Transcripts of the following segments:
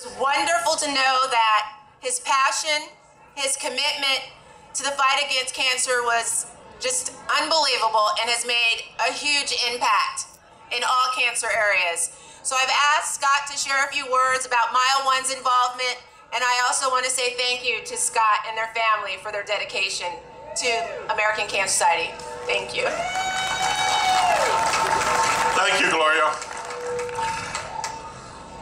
It's wonderful to know that his passion, his commitment to the fight against cancer was just unbelievable and has made a huge impact in all cancer areas. So I've asked Scott to share a few words about MileOne's involvement, and I also want to say thank you to Scott and their family for their dedication to American Cancer Society. Thank you. Thank you, Gloria.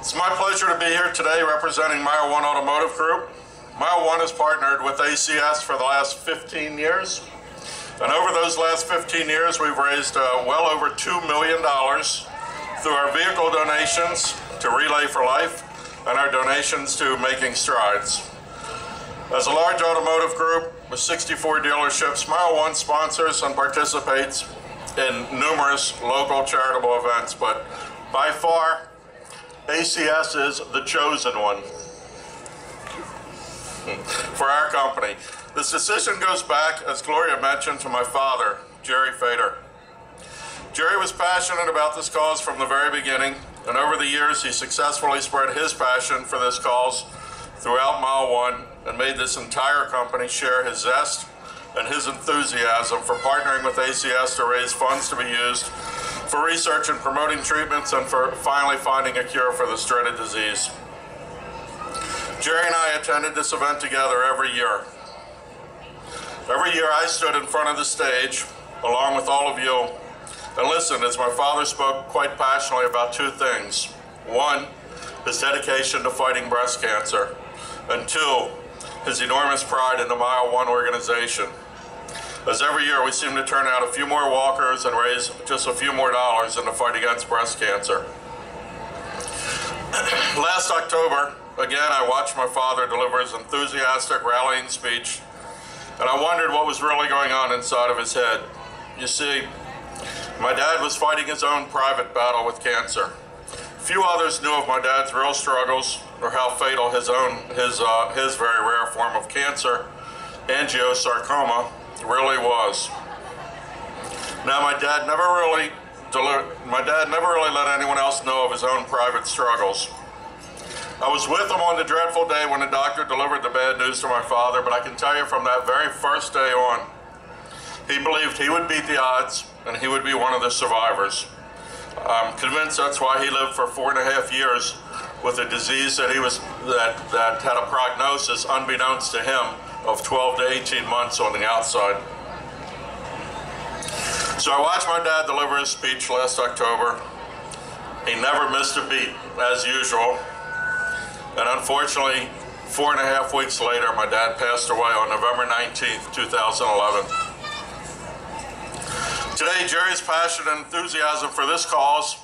It's my pleasure to be here today representing MileOne Automotive Group. MileOne has partnered with ACS for the last 15 years. And over those last 15 years, we've raised well over $2 million through our vehicle donations to Relay for Life and our donations to Making Strides. As a large automotive group with 64 dealerships, MileOne sponsors and participates in numerous local charitable events, but by far, ACS is the chosen one for our company. This decision goes back, as Gloria mentioned, to my father, Jerry Fader. Jerry was passionate about this cause from the very beginning, and over the years he successfully spread his passion for this cause throughout MileOne and made this entire company share his zest and his enthusiasm for partnering with ACS to raise funds to be used for research and promoting treatments and for finally finding a cure for this dreaded disease. Jerry and I attended this event together every year. Every year I stood in front of the stage, along with all of you, and listened as my father spoke quite passionately about two things. One, his dedication to fighting breast cancer, and two, his enormous pride in the MileOne organization. As every year we seem to turn out a few more walkers and raise just a few more dollars in the fight against breast cancer. Last October, again, I watched my father deliver his enthusiastic rallying speech, and I wondered what was really going on inside of his head. You see, my dad was fighting his own private battle with cancer. Few others knew of my dad's real struggles or how fatal his very rare form of cancer, angiosarcoma, really was. Now, my dad never really let anyone else know of his own private struggles. I was with him on the dreadful day when the doctor delivered the bad news to my father, but I can tell you from that very first day on, he believed he would beat the odds and he would be one of the survivors. I'm convinced that's why he lived for 4.5 years with a disease that that had a prognosis, unbeknownst to him, of 12 to 18 months on the outside. So I watched my dad deliver his speech last October. He never missed a beat, as usual. And unfortunately, 4.5 weeks later, my dad passed away on November 19th, 2011. Today, Jerry's passion and enthusiasm for this cause,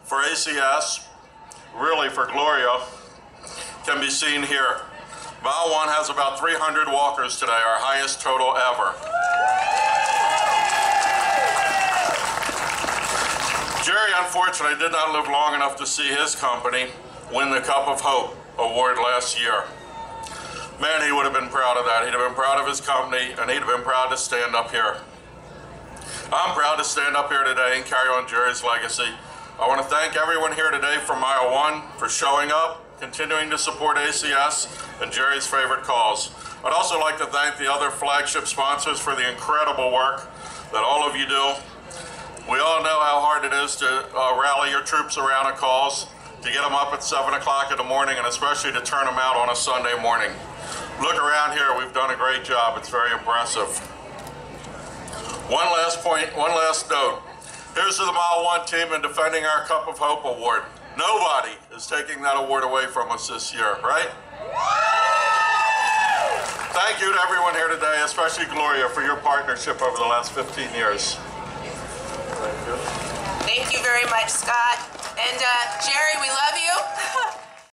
for ACS, really for Gloria, can be seen here. MileOne has about 300 walkers today, our highest total ever. Jerry, unfortunately, did not live long enough to see his company win the Cup of Hope award last year. Man, he would have been proud of that. He'd have been proud of his company, and he'd have been proud to stand up here. I'm proud to stand up here today and carry on Jerry's legacy. I want to thank everyone here today from MileOne for showing up, continuing to support ACS and Jerry's favorite cause. I'd also like to thank the other flagship sponsors for the incredible work that all of you do. We all know how hard it is to rally your troops around a cause, to get them up at 7 o'clock in the morning, and especially to turn them out on a Sunday morning. Look around here, we've done a great job. It's very impressive. One last point, one last note. Here's to the MileOne team in defending our Cup of Hope award. Nobody is taking that award away from us this year, right? Thank you to everyone here today, especially Gloria, for your partnership over the last 15 years. Thank you very much, Scott. And Jerry, we love you.